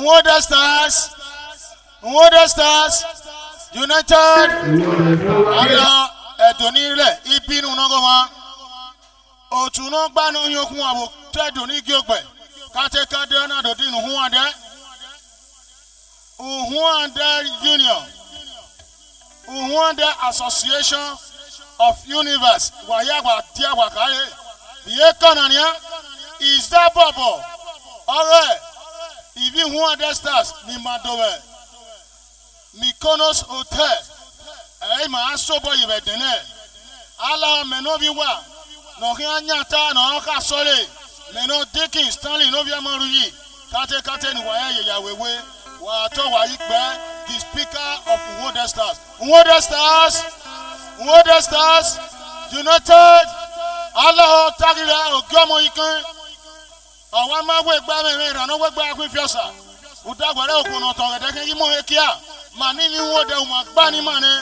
Water Stars, United, Allah, Edonile, Ibinu Nogoma, Otuno Bano Yokuabu, Tedoni Gilbert, Kate Kadena, Dodin Uhuande Union, Uhuande Association of Universe, Wayawa Tiawakaye, the economy is that bubble. Alright, if you want the stars, Nimadowe, Mykonos Hotel, my sober you at the net. Allah Menoviwa, no Hianyata, no Kasole, Meno Dickens, Stanley Novia Marui, Kate Katen Waya, Watowa Ikbe, the speaker of Water Stars. Water Stars, United, Allah Tagila, Ogomo Ikan. Àwọn máa wé gbá mẹ́rin ìrànà wé gbá agbẹ́fíọ́sà òdàgbàrẹ́ òkùnà tọ̀gẹ̀dẹ́kẹ́ yí mọ́ ekíà mà ní ní wọ́n dẹ̀ wọ́n gbá ní mà ní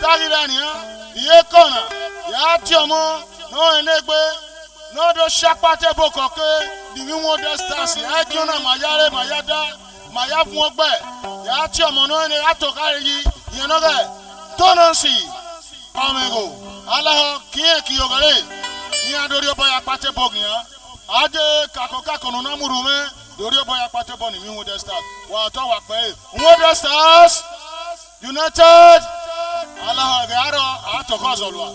tágìlá nìyà ìyé kọ̀nà yà á tí ọmọ náà ẹlẹ́gbẹ́ náà tó ṣàpàtẹ́ bò kọ̀kẹ́ ní wọ́n dẹ̀ stars yà á kí ọ̀nà màyá rẹ̀ màyá dá màyá fún ọgbẹ́ yà á tí ọmọ náà ẹni àtọ̀kárẹ̀ yìí ìyẹn náà rẹ̀ tọ́nọ̀sì ọmọ aláhọ kíyè kí ọ̀gẹ̀rẹ̀ ní adórí ọba yà pàtẹ́ bò gìyàn. Ade kako no namuru me dori oboya pate boni mi Water Stars wa to wa pe Water Stars United Allah garo atoko zolwa.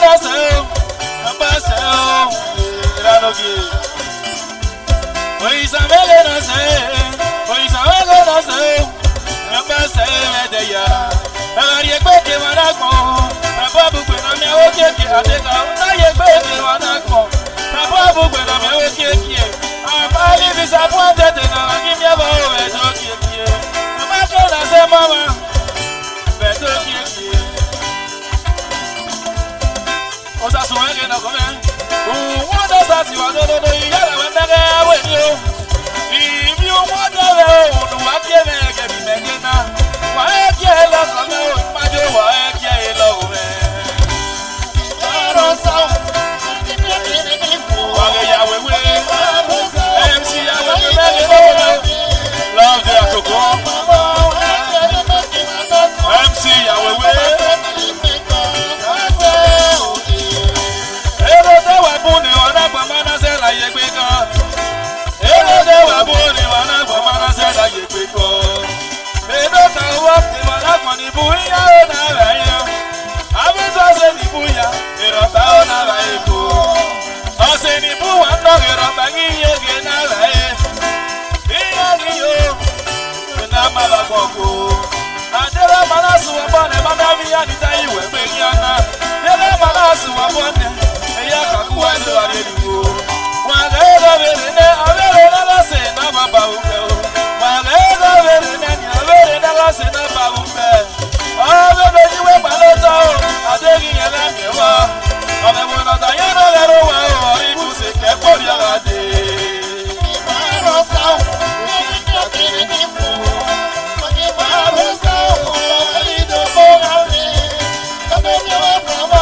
nasceu, nasceu, era no que. Pois a velha nasceu, nasceu é de ya. Ela ia que manacon, a babu que na minha o que a pega, na ia que manacon, a babu que na minha o que a bali visa ponte na que minha avó é do que a maca nasce mama, é do que Osa suenge na come. Wanda sa si wa do do ya la wanda ga we yo. If you want to know, no wa ke me ke bi me ke na. Wa e ke la come o ma jo wa e ke lo me. Aro sa. Wa ga ya we we. MC ya we me ke lo. Love the akoko. MC ya we we. Buni wana kwa mana se la yegbe kan. Ero de wa buni wana kwa mana se la yegbe kan. Edo ta wa ti wana kwa ni buya o na ra yo. Abi so se ni buya, ero ta o na ra eko. O se ni bu wa ndo ero ta gi ye ge na ra e. Iya gi yo. Na ma ba koko. Adera mana su wa bone ma ma mi ya ni ta iwe pe ki ana. Adera mana su wa bone. Eya kakuwa ndo aredugo. Wangeza verene avere na lase na baba upe. Wangeza verene ni avere na lase na baba upe. Ave bejiwe balota o, adegi yele mewa. Ave bona da yero lero wa o, ibu se ke pori agade. Maro sao, ni to kiri ni fu. Maro sao, ni do bona ni. Ave mewa promo.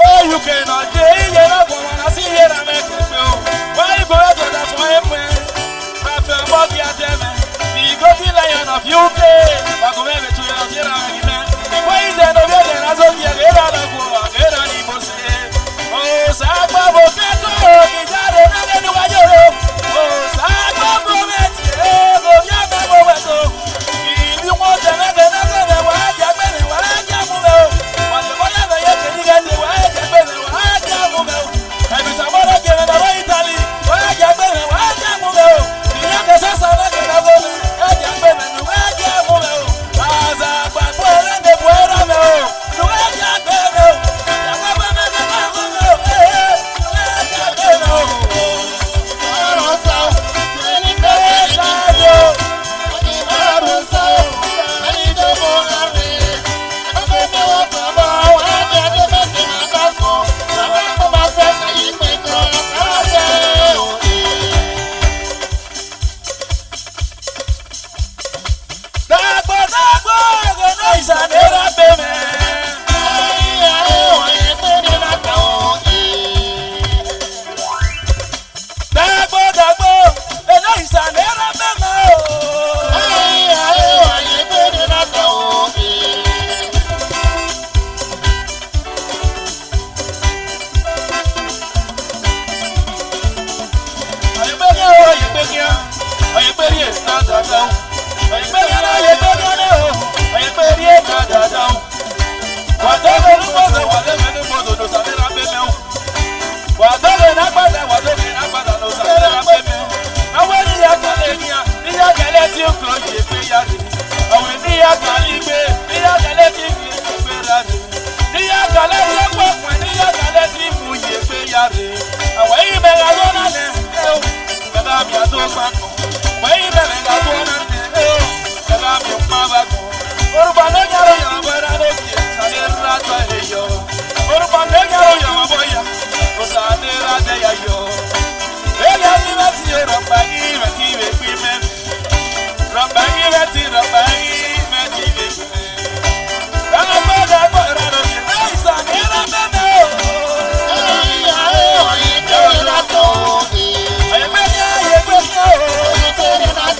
Oh, you cannot do it, you're not going to see it. I make it feel. Why you go to that one? Rafael Mogia Deme, the Gotti Lion of UK. I go to your argument. Why is there no better than I told you? Get out of the get on him. Oh, Sapa Bocato, Gizare, and then what you know. Oh, Sapa Bocato, go Yama Bocato. If you want to make another one, I can't make it. What I can't move out. What the boy ever yet to get the way I can't make it. What I can't move out. Every time I get in the way, Italy, what I can't make it. What I can't move out. The youngest son of the government, I can't make it. What I can't move out. As a bad boy, and the boy, I know. The way I can't make it.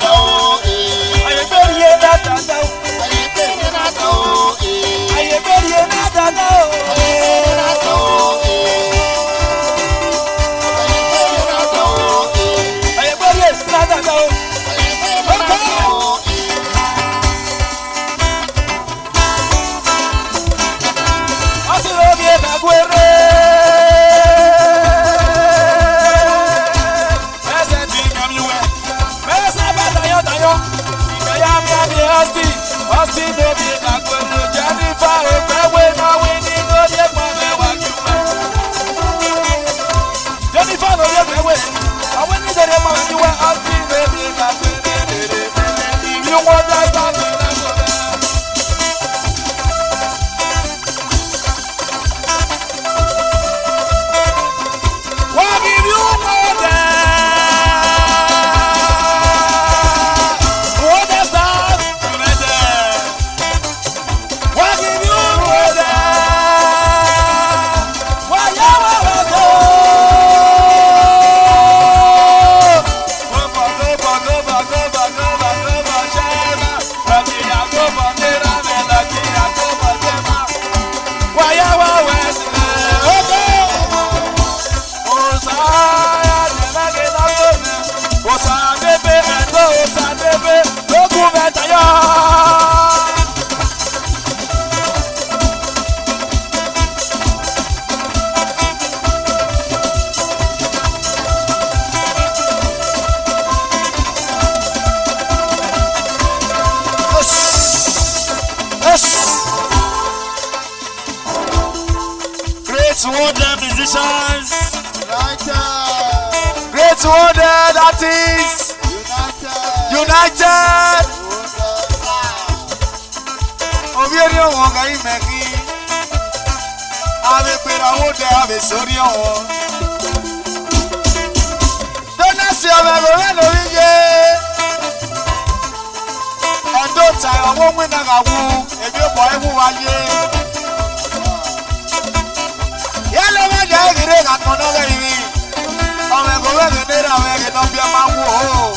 Oh Austin Obi Kakwelu Jennifer Opewe na wini Godi Ekpame Wakiwa Jennifer Obi Opewe Awini Godi Ekpame Wakiwa Austin Obi Kakwelu If you want that stuff Great wonder that is United. Obieri won ga imeki. Ave pera wode ave sori won. Dona si ave go no ye. Endo ta owo nwe na ga wu, ebi o boy wu wa ye. Yalo ma ja gire ga kono ga yi. Ome go we ne ra we ke no bi ma wu o.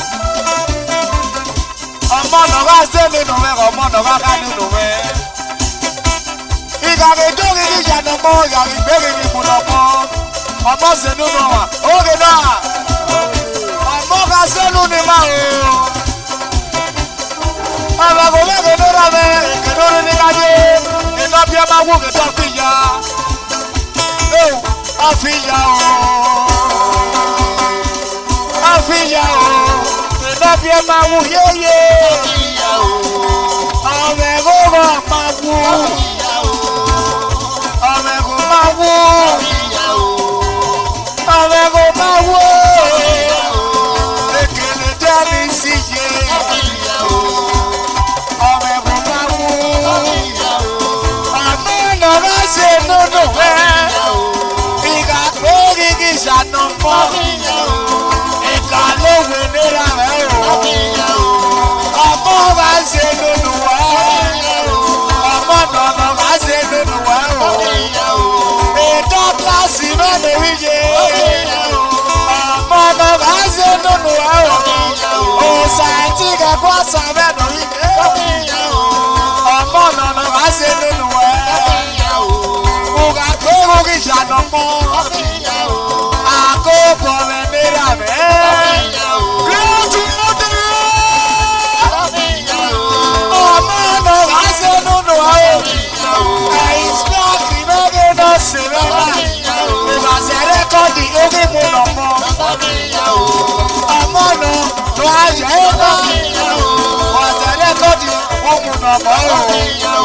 Omo no ga se ni no we omo no ga ka ni no we. Iga ge do ge ja no mo ya ge be ge ni mu no mo. Omo se nu no wa. O ge da. Omo ga se nu ni ma o. Ome go we ne ra we ke no ni ga je. Ke no bi ma wu ke to fi ya. Afiya o. Afiya o. Ìdábí ẹ máa wú yéyé. Ọmọ ẹ̀gọ́ máa wú. Ọmọ ẹ̀gọ́ máa wú. Ọmọ ẹ̀gọ́ máa wú. Ekele dání sí yé. Ọmọ ẹ̀gọ́ máa wú. Àmọ́ ọ̀nà ṣe nínú ẹ̀. Ìgbà lórí kì í ṣàtọ̀mọ́. Ìgbà lówe nílà rẹ̀ o. Ọmọ bá ṣe lónìí wá. Ọmọ nànà bá ṣe lónìí wá o. Ètò kíláàsì náà lè rí yé. Ọmọ nànà bá ṣe lónìí wá o. Òòsà àti kẹ̀kọ́ sàmẹ́ lórí yé. Ọmọ nànà bá ṣe lónìí wá. Kùkà pé kókì ṣàtọ̀mọ́. Àkókò rẹ̀ nílà rẹ̀. Lójú lóde. Ọmọ náà wá sí nínú àwọn. Ẹ̀yìn síláàkì náà gé náà sí rárá. Ìbàṣẹ rẹ́kọ̀dì orí mu nà mọ́. Ọmọ náà tó ayọ̀ ẹ̀ náà. Ìbàṣẹ rẹ́kọ̀dì wọ́n mu nà mọ́ o.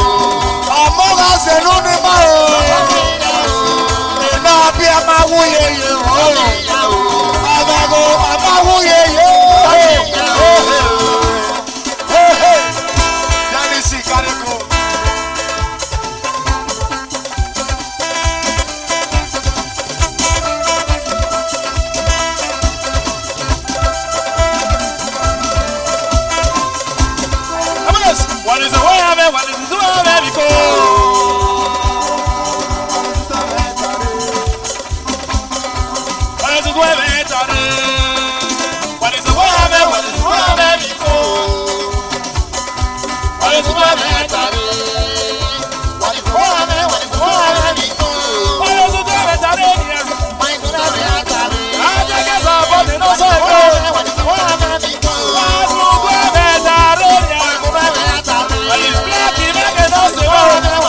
Ọmọ wá sí nínú mọ́ o. Iná bí ẹ máa wúye yẹ o. Ọmọ wúye yẹ o. Janisi Kareko. What is the way of it? What is the way of it? What is the way of it? What is the way of it? What is the way of it? What is the way of it? What is the way of it? What is the way of it? What is the way of it? I just get up on the nose of it. What is the way of it? What is the way of it? What is black? You make it up.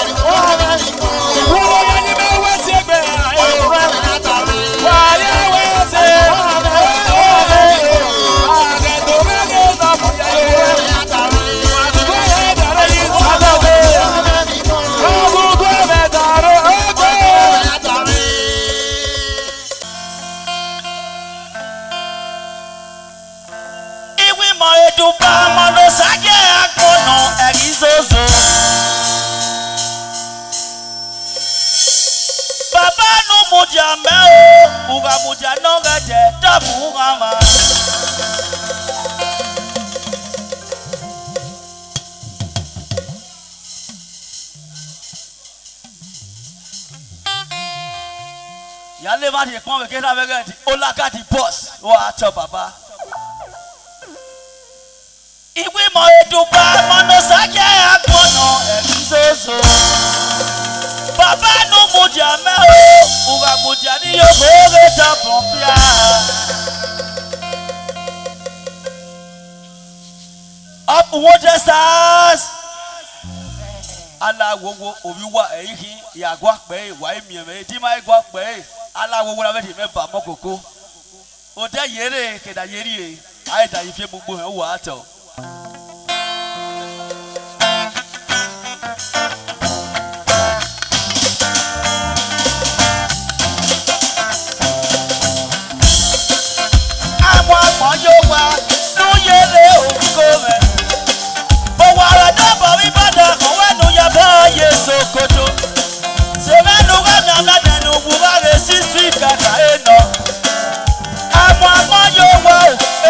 edupa mano sage akono erizozo. Baba nu muja meo, uga muja nonga je tabu ngama. Yale ma di pon we kena we get olaka di boss wa to baba. Iwe mo edupa mano sage akono erizozo. Baba no muja meo, uga muja ni yo boge ta pompia. Up water stars. Ala wowo obi wa eyi ya gwa pe wa emi me ti mai gwa pe ala wowo la be me ba mokoko. O de yere ke da yeri e ai da ife gbogbo he wa ato. Sokoto, semenu gana gana no buware sisi kaka eno. Amo yo wa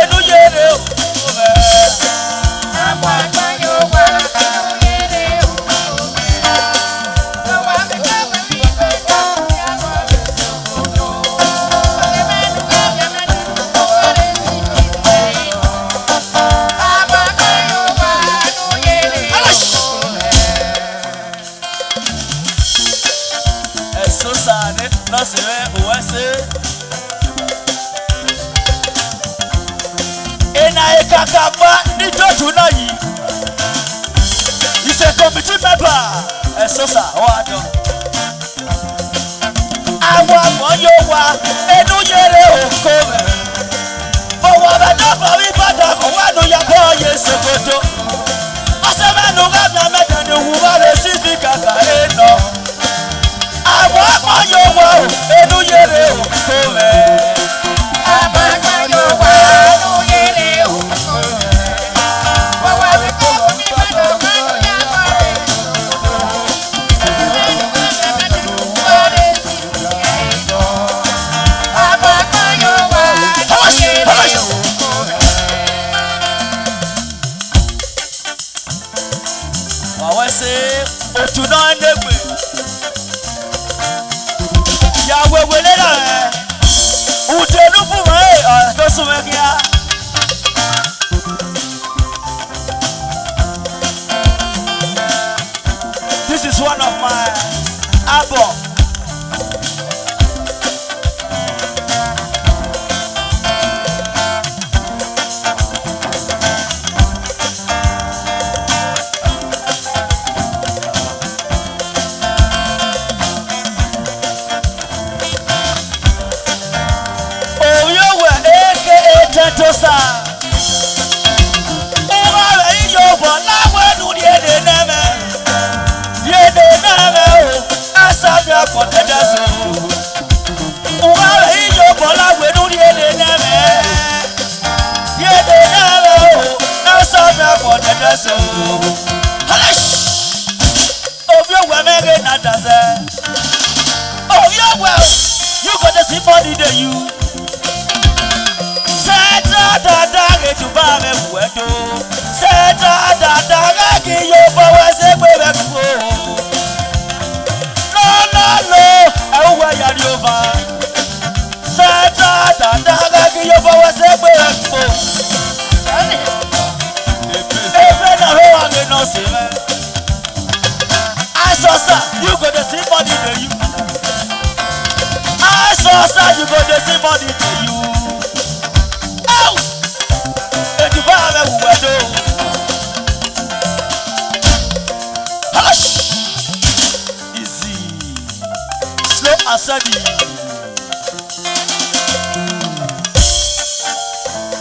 enu yere o. Amo yo wa enu yere o. No wa me kwa mi pe ka ya wa sokoto. Semenu gana gana no buware sisi kaka eno. Amo yo wa enu yere o. Sosane, no se ve uese. Ena ekakaba ni joju na yi. He's a committee member. Sosa, wado. Awa moyo wa enu yere okome. Owa bada bawi bada ko wanu ya boye Sokoto. Asema no gabna meta ni huware sisi kaka eno. Àwọn yo wa enu yere o kome. Àwọn yo wa enu yere o kome. Wa wa be ko mi ba do ma ya ma re. Àwọn yo wa enu yere o kome. Wa wa se otuna ndegbe. Ya wewe lera utelufu mae kosumekia. This is one of my album. Tosa Uwa we yo bo lawe nu diede neme o asabia konteda so Uwa we yo bo lawe nu diede neme o asabia konteda so Halash Obyo we mege na daze Oh yo well you got to see body the you Dada ge tu ba me wedo Seta dada ge yo ba we se pe be ku No e wa ya ri over Seta dada ge yo ba we se pe be ku Efe na ho wa ge no se me I saw sir you go to see body the you I saw sir you go to see body the you Hush! Easy. Slow and steady.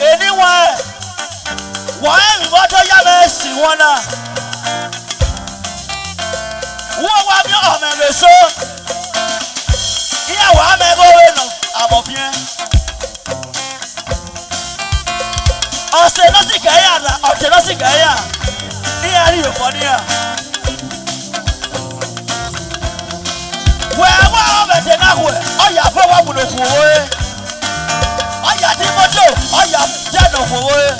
Anyway, why we want to have a see one? Who want me on my so? Here, why am I going? I'm up here. ọ̀sẹ̀ ló sì kẹ́yà náà ọ̀tẹ̀ ló sì kẹ́yà ní ẹ̀rí òfò ní à. wẹ́ẹ́ wá ọ̀bẹ̀tẹ̀ náà wẹ̀ ọ̀yà fọwọ́ gbùdọ̀ fún owó yẹ ọ̀yà tí mọ́tò ọ̀yà jẹ́nà fún owó yẹ.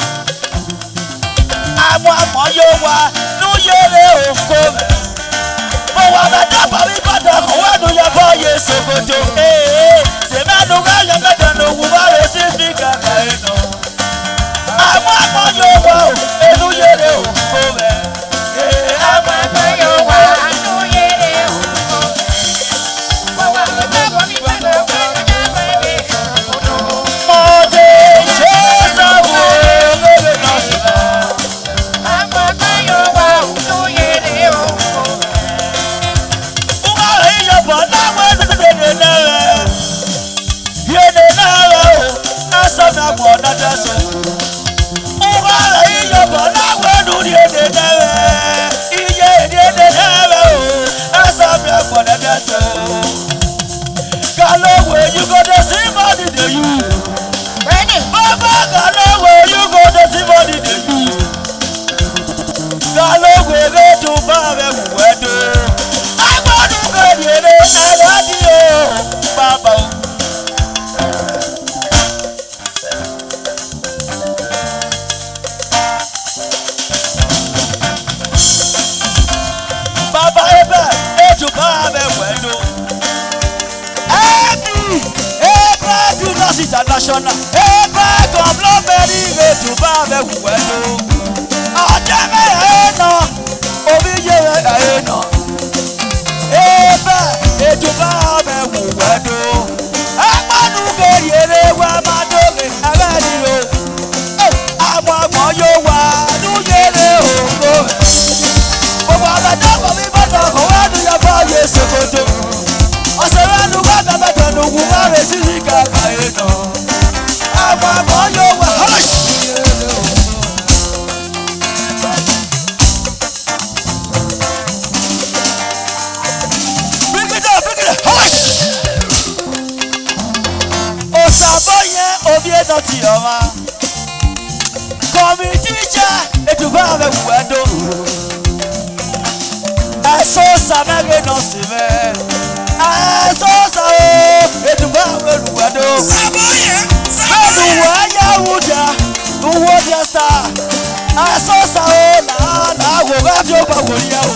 àwọn àmọ́ yóò wá ní yẹlẹ òkò rẹ̀ mo wà bàtà pàmí bàtà kò wá nu yẹ bọ́ yẹ sòkòtò sèmẹ́nu ká yẹ mẹ́tẹ̀ ní òwú bá rẹ̀ sí fi kàkà ẹ̀ nà. àwọn àmọ́ yóò wá o inú yẹlẹ òkò rẹ̀ àwọn àmọ́ yóò wá inú yẹlẹ òkò rẹ̀ mo wà bàtà pàmí bàtà kò wá nu yẹ bọ́ yẹ sòkòtò. mo dé ṣe sáwọ́ lórí lọ́sùn. àwọn àmọ́ yóò wá inú yẹlẹ òkò rẹ̀. You go to see body the you. Baba Galowe, you go to see body the you. Galowe go to Baba Wedo. I want to go to the Baba. Baba Ebe, to Baba Wedo. International. Ebe kọ̀m̀plọ́mẹ́rì ètò bá bẹ wù ẹ́ lò. Ọjọ́ mẹ́rin nà omi yẹ ẹ̀ nà. Ebe ètò bá bẹ wù ẹ́ lò. Ẹgbẹ́nu kèrè eré wa máa dóge ẹgbẹ́ ni o. Àwọn ọmọ yóò wà lóyèrè òkò. Gbogbo àbẹ̀dẹ́ kò mí bọ́dọ̀ kò wá ní yàgbọ́ yé ṣòkòtò. Ọ̀sẹ̀ rẹ̀ nu wá bẹ̀bẹ̀ nu wù wá rẹ̀ sí ní kàkà yé nà. Àwọn ọmọ yóò wà họ́ṣ. Bíkídà họ́ṣ. Òsàbọ̀ yẹn omi ẹ̀nà ti ọ̀ma. Kọ̀mìtì jẹ́ ètùbọ̀ àmẹ́ wù ẹ́ dó. Ẹ̀sọ́ sàmẹ́gẹ́ náà sì mẹ́. Ẹ̀sọ́ sàmẹ́ ètùbọ̀ àmẹ́ wù ẹ́ dó. Sàbọ̀ yẹn. Waya wuja, wuja sta. Aso sa o na wo ga jo pa woria o.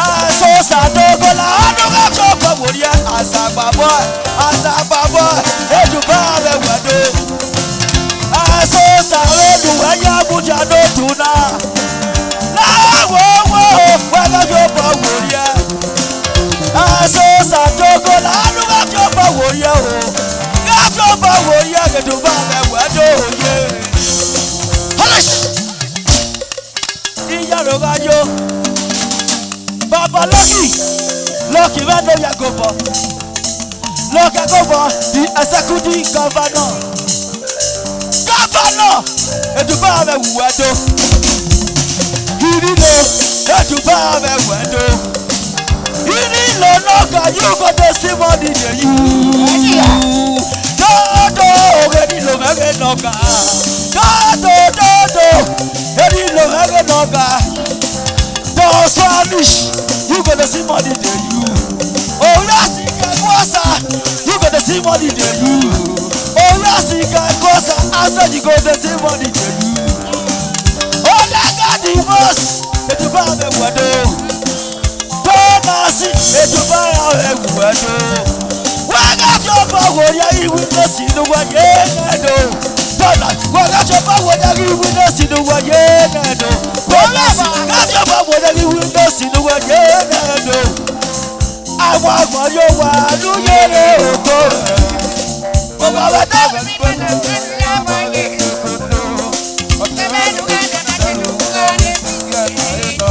Aso sa to ko la do ga jo pa woria. Asagba boy, eju ba be wado. Aso sa o du waya wuja do tuna. La wo wa ga jo pa woria. Aso sa to ko la do ga jo pa woria o. Bá wo yẹ kẹtù bá bẹ wẹ́dọ̀ òye. Ìyá ló bá yó. Bàbá Lọ́kì bá ló yẹ kó bọ̀. Lọ́kì kó bọ̀ di executive governor. Governor ètù bá bẹ wẹ́dọ̀. Ìrìnà ètù bá bẹ wẹ́dọ̀. Ìrìnà lọ́kà yóò kọ́ tó sí mọ́ni nìyí. Dodo, edi lo mege noga. Dodo, edi lo mege noga. Don't Spanish, you gonna see money there you. Oh yes, you can kwasa, you gonna see money there you. Oh yes, you can kwasa, answer you gonna see money there you. Oh that got the boss, etu ba me wado. Thomas, etu ba me wado. Waga chopa woya iwinesi no waye nado. Dola, waga chopa woya iwinesi no waye nado. Waga chopa woya iwinesi no waye nado. Àwọn ọmọ yóò wà lóyèrè òkò. Gbogbo àwọn dábàá mi bẹ̀rẹ̀ pẹ̀lú àwọn yé òkòtò. Ọ̀tẹ̀mẹ́nu gẹ́gẹ́ mẹ́tẹ̀lú kọ́lé ìgbìyànjú.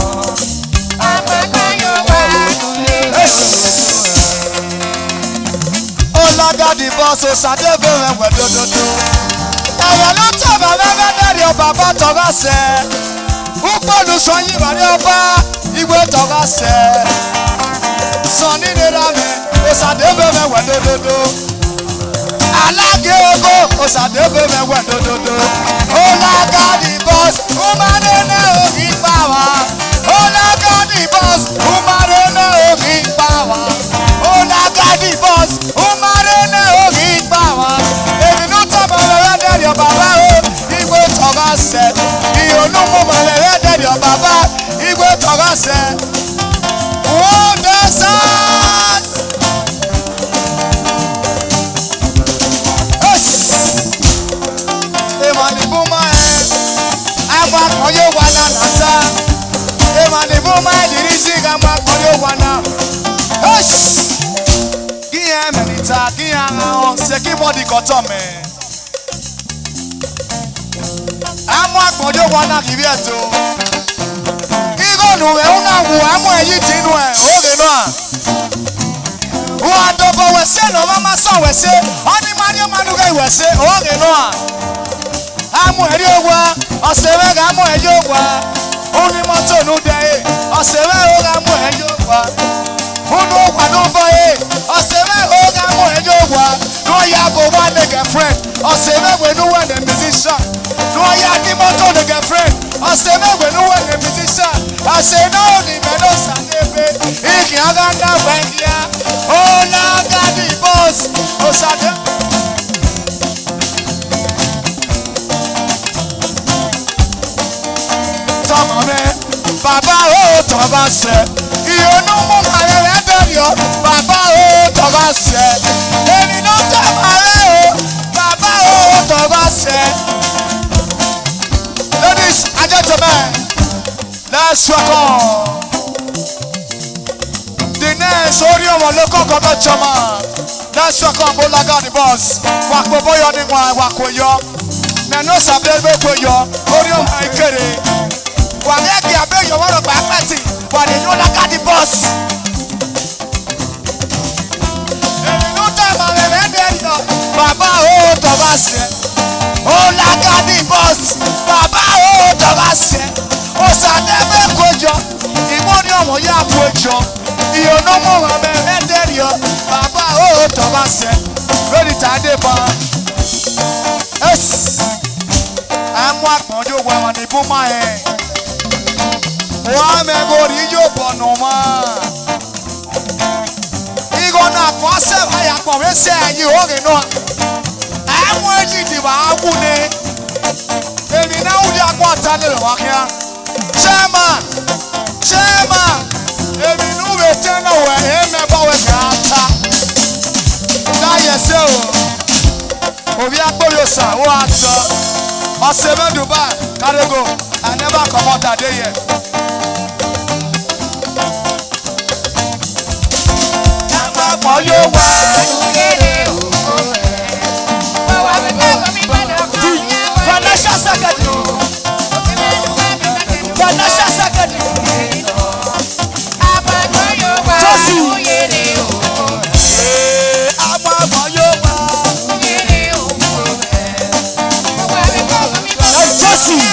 Àwọn ọmọ yóò wà lóyèrè òkò. Olagadi bọ́sọ̀ sàdébẹ̀rẹ̀ wẹ̀ dòdòdò. Ẹ̀yà ló tọ̀bà mẹ́fẹ́ dẹ́rì ọba bá tọ́ka sẹ́. Púpọ̀lù sọyìn ìbàdí ọba ìwé tọ́ka sẹ́. Sọ̀ni nira mi, òsàdébẹ̀rẹ̀ wẹ̀ dòdòdò. Alágé ogo, òsàdébẹ̀rẹ̀ wẹ̀ dòdòdò. C'est qui m'a dit qu'on t'en met? À moi, quand je vois l'arrivée à tout. Nous on a vu à moi y dit nous oh noir ou à dobo wese no mama son wese oni mario manuga wese oh noir amu eri ogwa osewe ga amu eri ogwa oni moto nu de osewe o ga amu eri ogwa unu ogwa no boy osewe o ga amu eri ogwa no ya go one girlfriend osewe we no one the musician no ya di moto the girlfriend osewe we no one the musician I say no, the meadows are never. If you are gonna wait here, oh, now got the boss. Oh, Sade. Come on, Papa, oh, Thomas. You know, my rebellion. Papa, oh, Thomas. And you know, Papa, oh, Thomas. Ladies and gentlemen. Let's welcome the next Orion local government chairman. Let's welcome Bolaga the boss. Wakbo boyo ni wa wakoyo. Na no sabebe koyo. Orion haikere. Wa leki abe yo woro gba party. Wa de no laga the boss. Emi no ta ma le vende yo. Baba o to ba se. O laga the boss. Baba o to ba se. Osadebe kojo, imoni omo ya kojo. Iyo no mo wa me enderio. Baba o to ba se. Lori tade ba. Yes. Amu aponjo wa ma ni buma e. Wa me gori yo bono ma. Igo na kwa se ba ya kwa we se yi o ge no. Amu eji di ba awu ne. Emi na u ya kwa tane lo wa kia. Chairman, èmi nú wè tẹ́nà wẹ̀ ẹ̀mẹ́ bá wẹ̀ kẹ́ ata. Láyé ṣe o, òbí agbóyò sà ó àtọ̀. Ọ̀sẹ̀ mẹ́dùbà kárẹ́gò, I never comot àdé yẹ. Àpapọ̀ yóò wá. Financial secretary. Financial secretary. Josie. Àpapọ̀ yóò wá. Josie.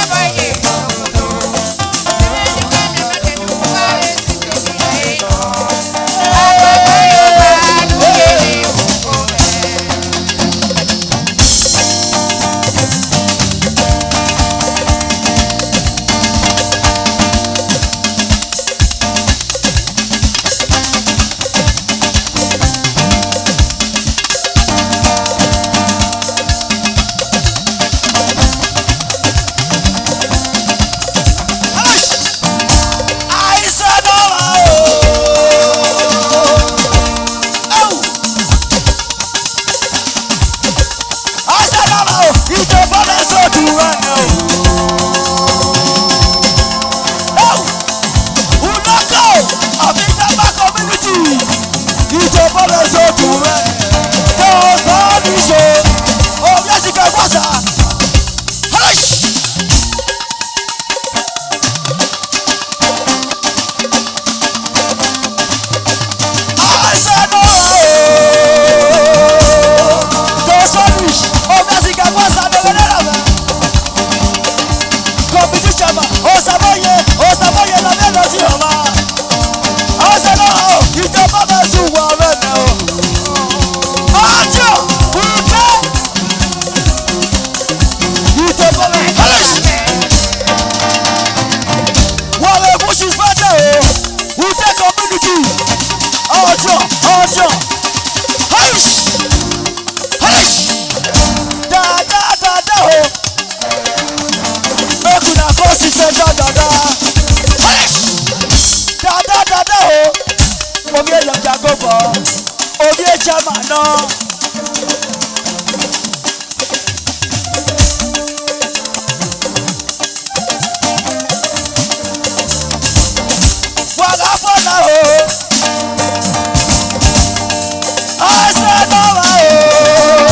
I said no.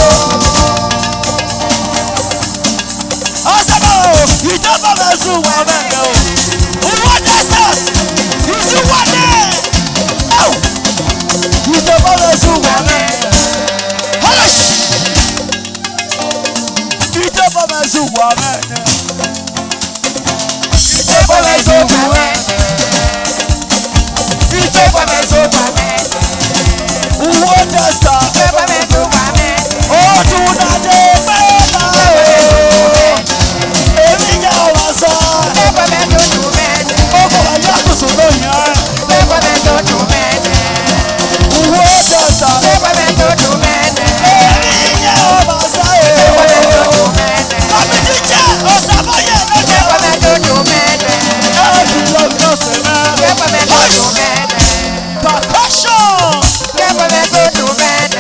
Ìjọba mẹ́sùn wà mẹ́rin o. Owó dẹ́sẹ̀s. Ìsúwà dẹ́. Ìjọba mẹ́sùn wà mẹ́rin. Họ́lọ́ṣì. Ìjọba mẹ́sùn wà mẹ́rin. Ìjọba mẹ́sùn wà mẹ́rin. Ìjọba mẹ́sùn wà mẹ́rin. Owó dẹ́sẹ̀s. Ìjọba mẹ́sùn wà mẹ́rin. Ó tún dájé mẹ́ta o. Èmi yà wá sọ. Ìjọba mẹ́sùn wà mẹ́rin. Ó kọ̀ wá yàtúnṣe lóyún ẹ̀. Ìjọba mẹ́sùn wà mẹ́rin. Owó dẹ́sẹ̀s. Ìjọba mẹ́sùn wà mẹ́rin. Èmi yà wá sọ. Ìjọba mẹ́sùn wà mẹ́rin. Kọ́mítì jẹ́ ọ̀sàbọ̀yẹ̀ lọ́jọ́. Ìjọba mẹ́sùn wà mẹ́rin. Ẹ ti lọ lọ́sẹ̀ náà. Ìjọba mẹ́sùn wà mẹ́rin. Percussion. Ìjọba mẹ́sùn wà mẹ́rin.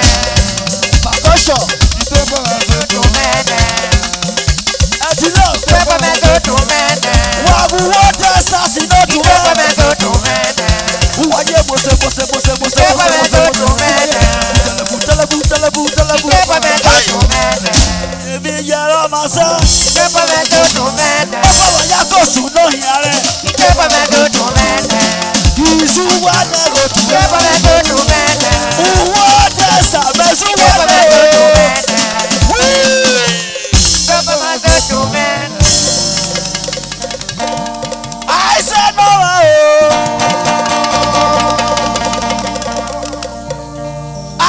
Percussion. Ìjọba mẹ́sùn wà mẹ́rin. Ẹ ti lọ. Ìjọba mẹ́sùn wà mẹ́rin. Wà á wú wọ́tẹ̀ sásì náà tún mẹ́rin. Ìjọba mẹ́sùn wà mẹ́rin. Wúwáyé bose. Ìjọba mẹ́sùn wà mẹ́rin. Tẹlẹbù. Ìjọba mẹ́sùn wà mẹ́rin. Èmi yẹra máa sá. Ìjọba mẹ́sùn wà mẹ́rin. Ọ̀pọ̀ wọ̀nyá kò sùn náà yà rẹ̀. Ìjọba mẹ́sùn wà mẹ́rin. Ìṣúwà dẹ́gò tún. Ìjọba mẹ́sùn wà mẹ́rin. Owó dẹ́sà mẹ́sùn wà mẹ́rin. Ìjọba mẹ́sùn wà mẹ́rin. Àìsàn náà wà o.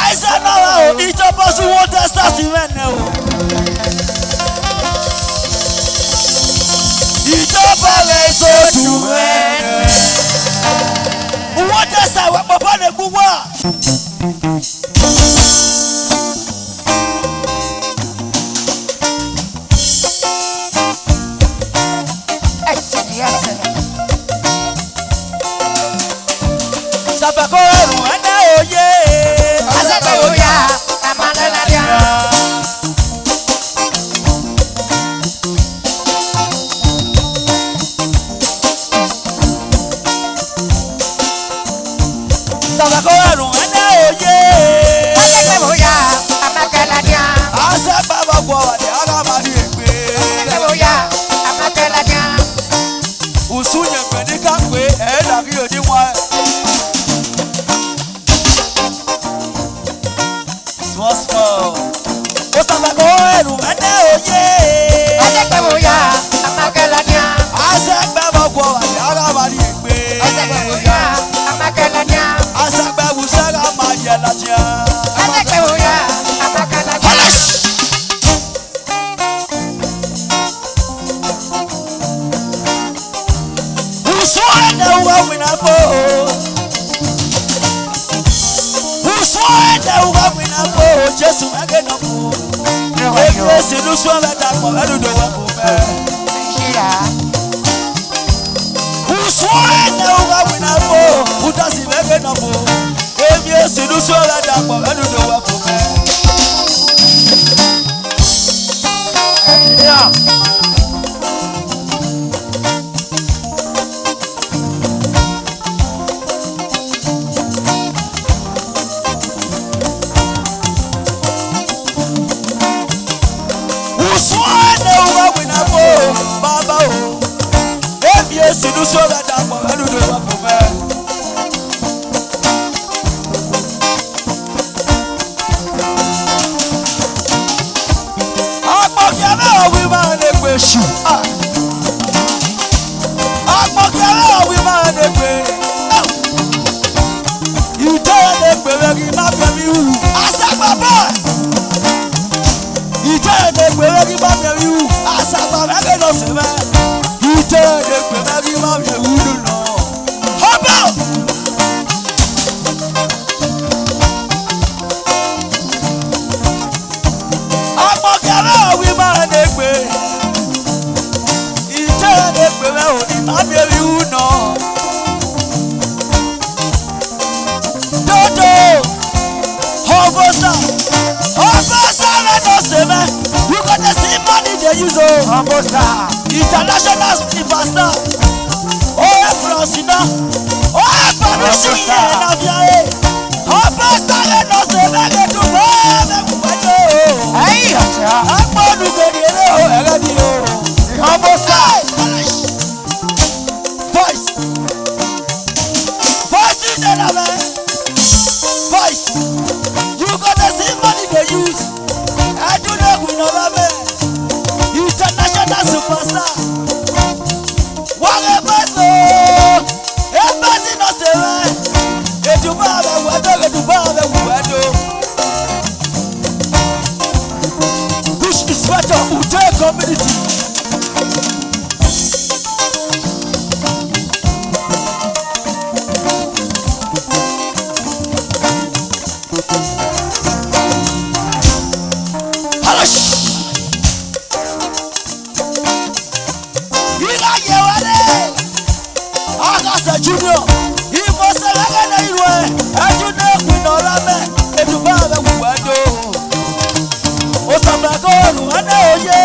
Àìsàn náà wà o. Ìjọba sún wọ́n dẹ́sà sí mẹ́rin o. Ìjọba mẹ́sùn wà mẹ́rin. Wọ́n dẹ́sà wà pọ̀pọ̀ lè gbú wá. Sàbẹ̀kọ́ ẹ̀rùn ẹ̀dá òye. Àṣàbẹ̀ òyà àmàlẹ́lẹ́díà. Sàbẹ̀kọ́ ẹ̀rùn ẹ̀dá òye. Àṣàbẹ̀ òyà àmàlẹ́lẹ́díà. Àṣàbẹ̀ bọ̀ wàdí àgàmàdì ègbè. Àṣàbẹ̀ òyà àmàlẹ́lẹ́díà. Ùsù yẹn pẹ̀ ní kápẹ́ ẹ̀ẹ́dà kí òdi wọn. Small. Ó sàbẹ̀kọ́ ẹ̀rùn ẹ̀dá òye. Àṣàbẹ̀ òyà àmàlẹ́lẹ́díà. Àṣàbẹ̀ bọ̀ wàdí àgàmàdì ègbè. Àṣàbẹ̀ òyà àmàlẹ́lẹ́díà. Àṣàbẹ̀ wùsàgà máa yẹ lajẹ. Àṣàbẹ̀ òyà àmàlẹ́lẹ́díà. Uswanda uga winapo. Uswanda uga winapo. Jesu agenopo. Esi luswanda takwa adudo wapo me. Uswanda uga winapo. Utasi agenopo. Esi luswanda takwa adudo wapo me. Uswanda uga winapo. Baba o. Esi luswanda takwa adudo wapo me. Èṣù àpọ̀kẹ́rẹ́ òwì máa lè pè ìjọ lè pè lórí má fẹ́mi hù àṣàgbà bọ́ọ̀ ìjọ lè pè lórí má fẹ́mi hù àṣàgbà mẹ́rin lọ sí mẹ́ ìjọ lè pè lórí má fẹ́mi hù lùnà ọbẹ̀. Àpọ̀kẹ́rẹ́ òwì máa lè pè. Abẹ́rẹ́ ìhù náà. Dodo Ọ̀bọ̀sà lẹ́nu ọ̀sẹ̀ mẹ́. You got the same money they use o. Ọ̀bọ̀sà international superstar. Ó yẹ France iná. Ó yẹ Paris yẹn nàbíà ẹ̀. Ọ̀bọ̀sà lẹ́nu ọ̀sẹ̀ mẹ́ kẹ́tù bọ́ mẹ́kù pẹ́jọ́ o. Ẹ̀yìn ọ̀sẹ̀. Ẹ̀pọ̀ olùgbèrè eré o ẹ̀rẹ́ ni o. Ọ̀bọ̀sà. Robosa. Wale Baso. Ebasi no se ve. Eduba be wado, eduba be wado. Push is better. Ute community. Junior, if I say I do not know Rame, and to Baba Wado. Osamago, I know, yeah.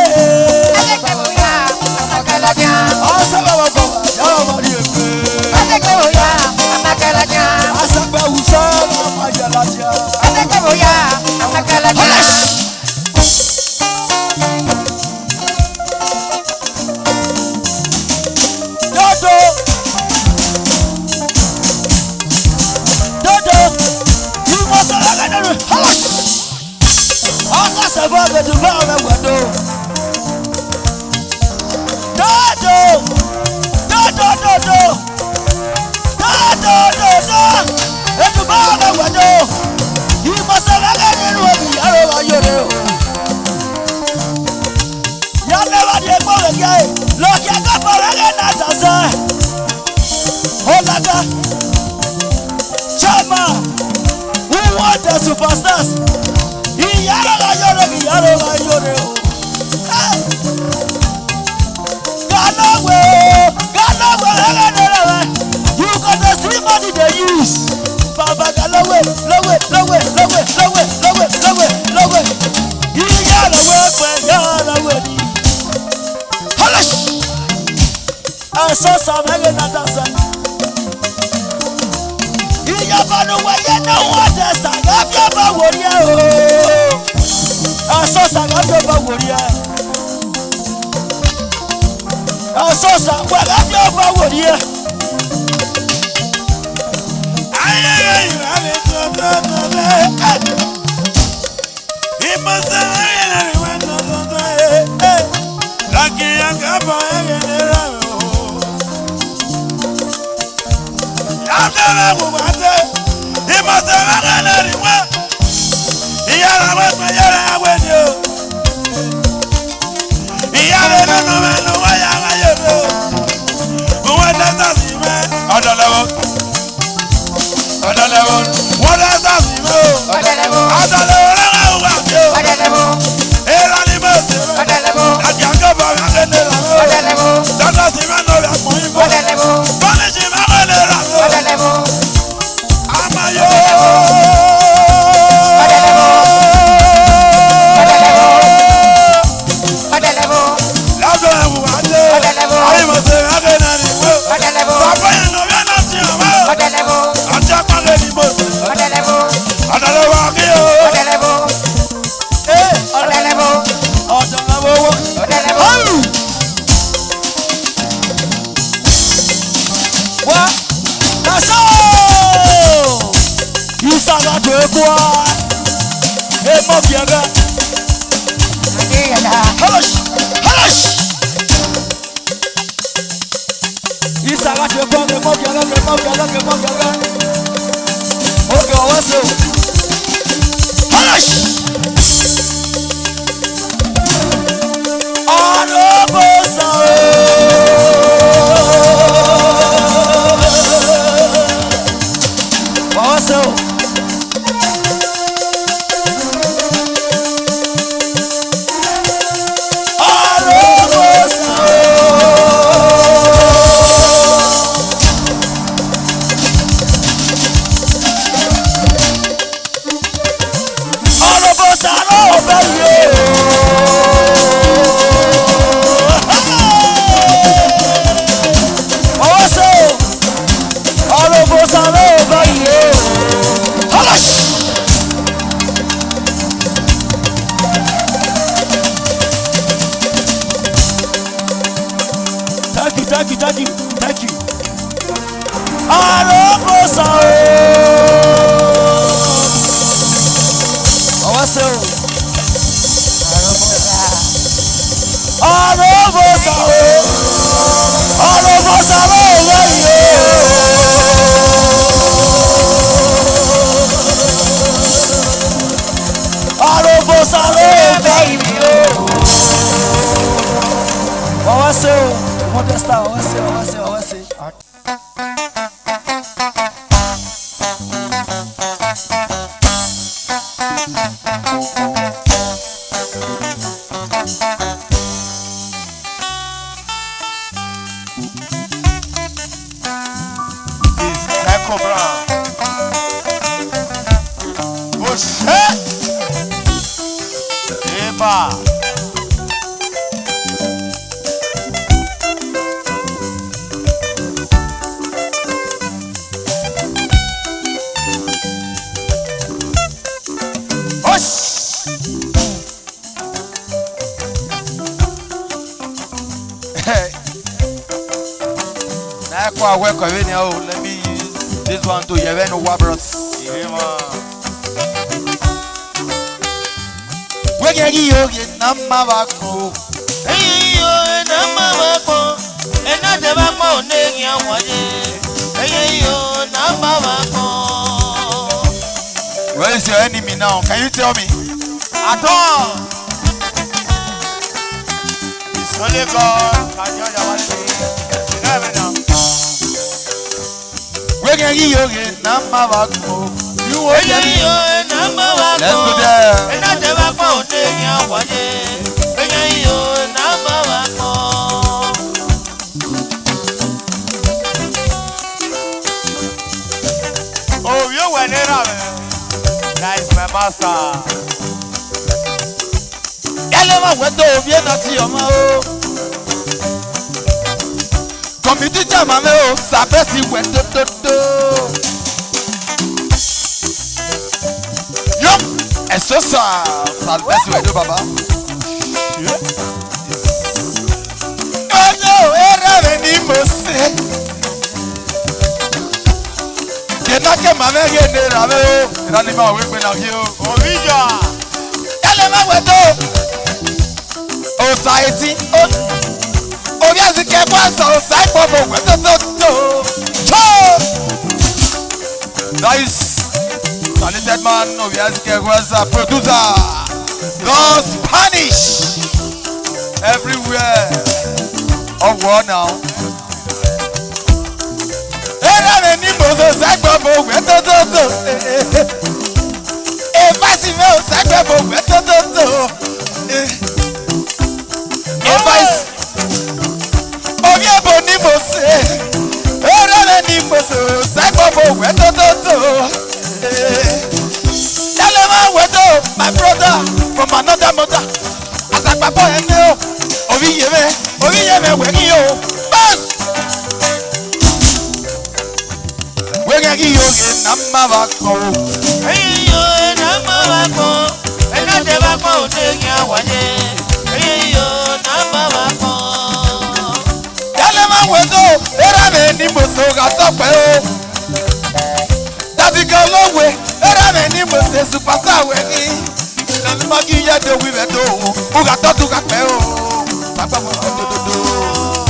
Chama, who want the superstars? You got the street money they use. Baba Galawe, lowe. You gotta work when you're ready. Hush! I saw some again. You know what is a Gafia warrior. I saw some Gafia warrior. I saw some Gafia warrior. He must have lucky young couple. He must have anywhere. He had a weapon with you. He had a no way I know. What does he mean? On the level. What does that mean? On the level. Thank you. Arobosa. wase o. Modesta wase. Let me use this one to Yeveno Wabros. Wegegi yogi nama bako. Hey yo, nama bako. Ena de bako negi awade. Hey yo, nama bako. Where is your enemy now? Can you tell me? At all. It's only God. Can you never know? Wegegi yogi nama bako. You want Hey yo, nama bako. Let's go there. Ena de bako negi awade. Hey yo, nama bako. Oh, you went in on it. Nice, my master. Elema wedo obie na ti ọmọ o. Committee chairman o sabesi wedododo. Yup, eso sa sabesi wedo baba. Oyo era ni mo se. Kenake mame gene rame o. Era ni ma we pe na ki o. Orija. Elema wedo. Society, obi azike kwasa osai bobo wedododo. Nice, talented man. Obi azike kwasa producer. No Spanish everywhere. Oh wow now. Era ni mozo osai bobo wedododo. Efasi me osai bobo wedododo. Obi ebo ni mo se, orele ni mo se, saibobo wedododo. Telema wedo, my brother from another mother. Asagbapo ene o, obi yeme wegi o. Bas. Wegi yoge nama bako. Hey yo, nama bako. Ena de bako negi awade. Hey yo, nama bako. Wedo, era me ni mo so ga tope o. Dabi kan lowe, era me ni mo se supasa we ni. Na mi ma ki ye do wi bedo o. O ga to tu ga pe o. Papa mo do.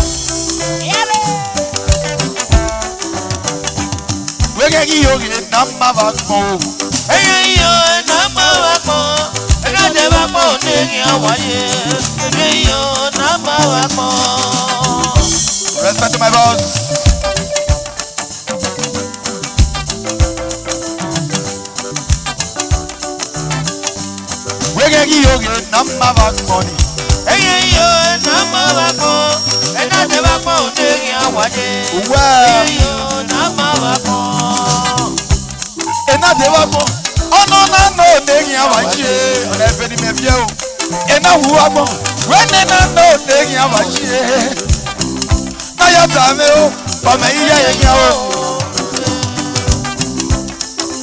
We ga gi yo ge na ma ba ko. Hey yo, nama bako. Ena de bako negi awade. Hey yo, nama bako. Respect to my boss. Wegegi yoge nama back money. Hey yo, nama bako. Ena de bako negi awade. Well, Hey yo, nama bako. ena de bako. Oh no negi awaje. Ona efe ni me fie o. Ena hu abo. When no negi awaje. Naya tame o, kome iya yenya o.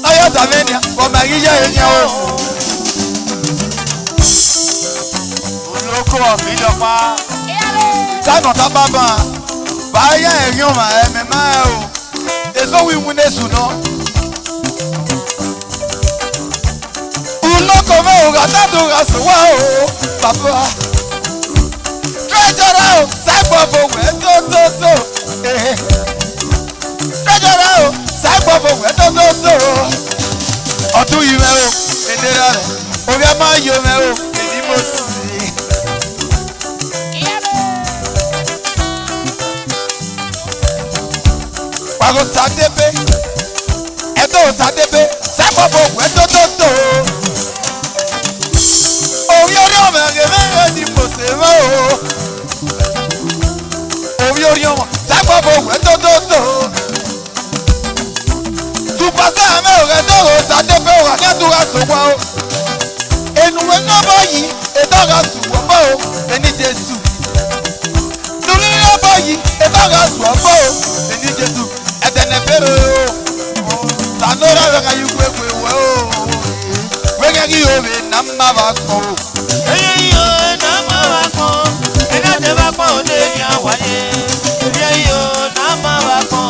Naya tame ni, kome iya yenya o. Oloko ọ̀fìdọ̀pá. Kano ta baba, baya eyan ma emema o. Eso wi wune suno. Uloko me o gata do gaso wa o, papa. Treasure o, saibobo we to. Treasure o, saibobo we to. Ọdún yìí mẹ́ o, èdèrè rẹ̀, orí ẹ máa yọ mẹ́ o, èdè mo sì. go sadebe. Edo sadebe. Sabobo wedo toto. Orí orí ọmọ ẹgbẹ́ ni mo ṣe mọ́ o. Orí ọmọ sabobo wedo toto. Tupasa ame ore doro sadebe ora kẹ́dùrà sọ̀wọ́ o. Enuwe nọ́bọ̀ yìí edora sùwọ́ bọ́ o. Eni Jésù. Nuri nọ́bọ̀ yìí edora sùwọ́ bọ́ o. Eni Jésù. Ẹ̀dẹ̀nẹ̀ fẹ́rẹ̀ o. Sanora wẹ̀ka yìí kwekwe wẹ̀ o. Wẹ́kẹ́ kí omi nà má bà kọ́ o. Eye yo na ma wa ko, ena te ba ko le ya waye. Eye yo na ma wa ko.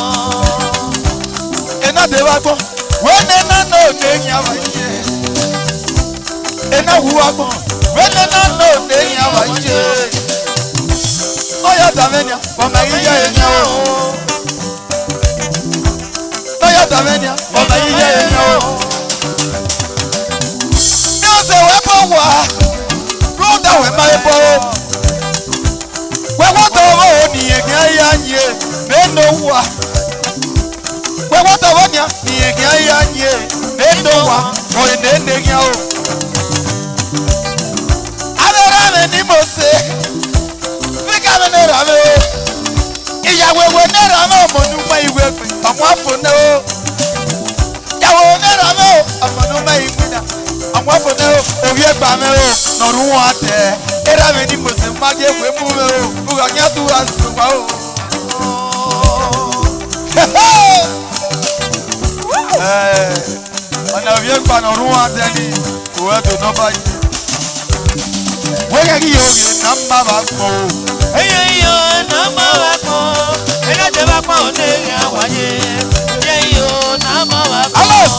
Ena de wa gbọ́. Wẹ́nẹ̀ náà nà òde yẹn wà yé. Ena wu wa gbọ́. Wẹ́nẹ̀ náà nà òde yẹn wà yé. Ọ̀yà dàmẹ́nià, ọmọ yìí yẹ yẹn o. Ọ̀yà dàmẹ́nià, ọmọ yìí yẹ yẹn o. Bí o ṣe wẹ́ bọ̀ wá, lóòótọ́ wẹ́ máa ń bọ̀ o. Wẹ́wọ́ tó wọ́ o nìyẹn kí á yá yé, mẹ́nu wà. Wẹ́wọ́ tó wọ́ nìyẹn kí á yá yé, mẹ́nu wà. Wọ́n ní ẹ̀ẹ́dẹ̀ yẹn o. Abẹ́rẹ́ mi ni mo ṣe, fíkà mi ní ra mi o. Ìyàwó ìwé ní ra mi ò mọ̀ ní mọ ìwé pè, àwọn àfọ̀nẹ́ o. Ìyàwó ní ra mi ò ọmọ ní mọ ìwé náà. Àwọn àfọ̀nẹ́ o, òbí ẹgbà mi o, nọ̀rù wọn tẹ̀. Ẹ̀rẹ́ mi ni mo ṣe má jẹ́ ìwé mú mi o. Kúrò ní àdúrà ṣùgbọ́n o. Ọ̀nà òbí ẹgbà nọ̀rù wọn tẹ̀ ní òwe tó náà báyìí. Wẹ́kẹ́ kí yóò rí nà má bà kọ́ o. Eye yo na ma wa ko, ena te ba ko le ya waye. Eye yo na ma wa ko. Alos!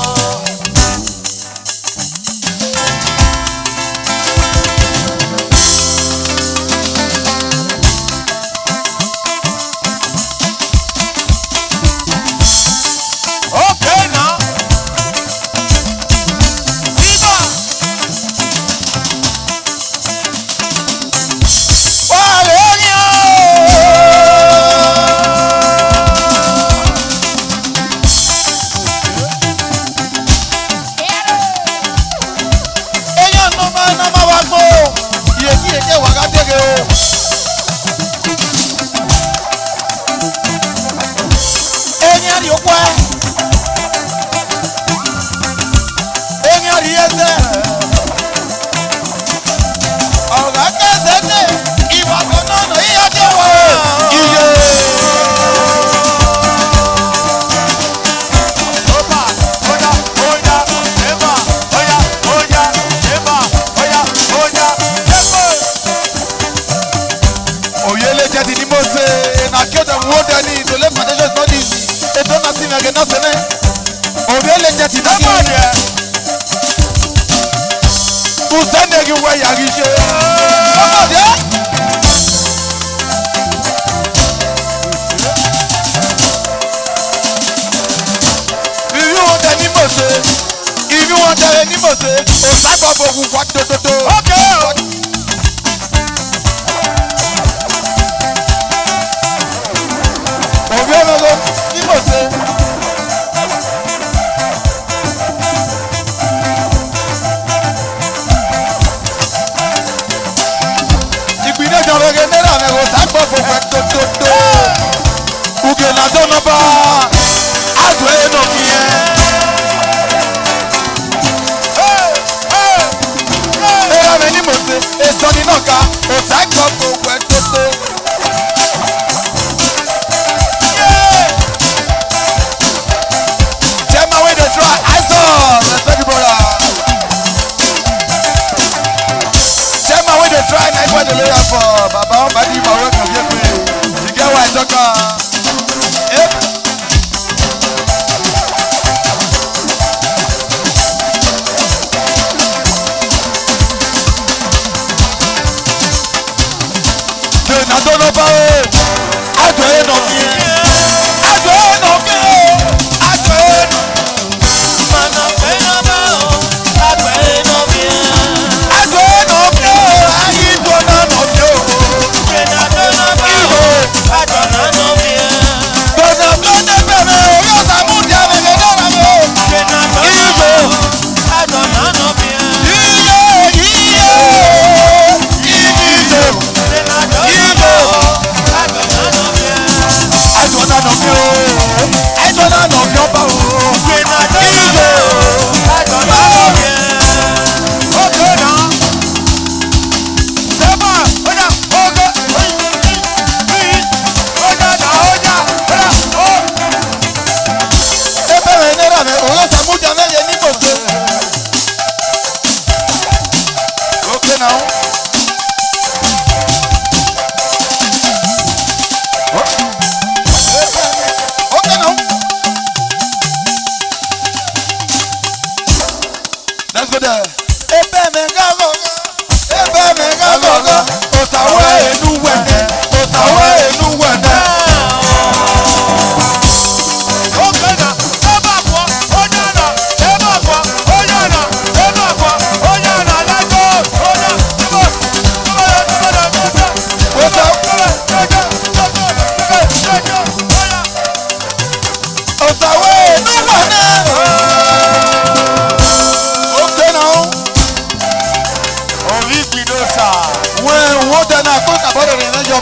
Okay now. Viva!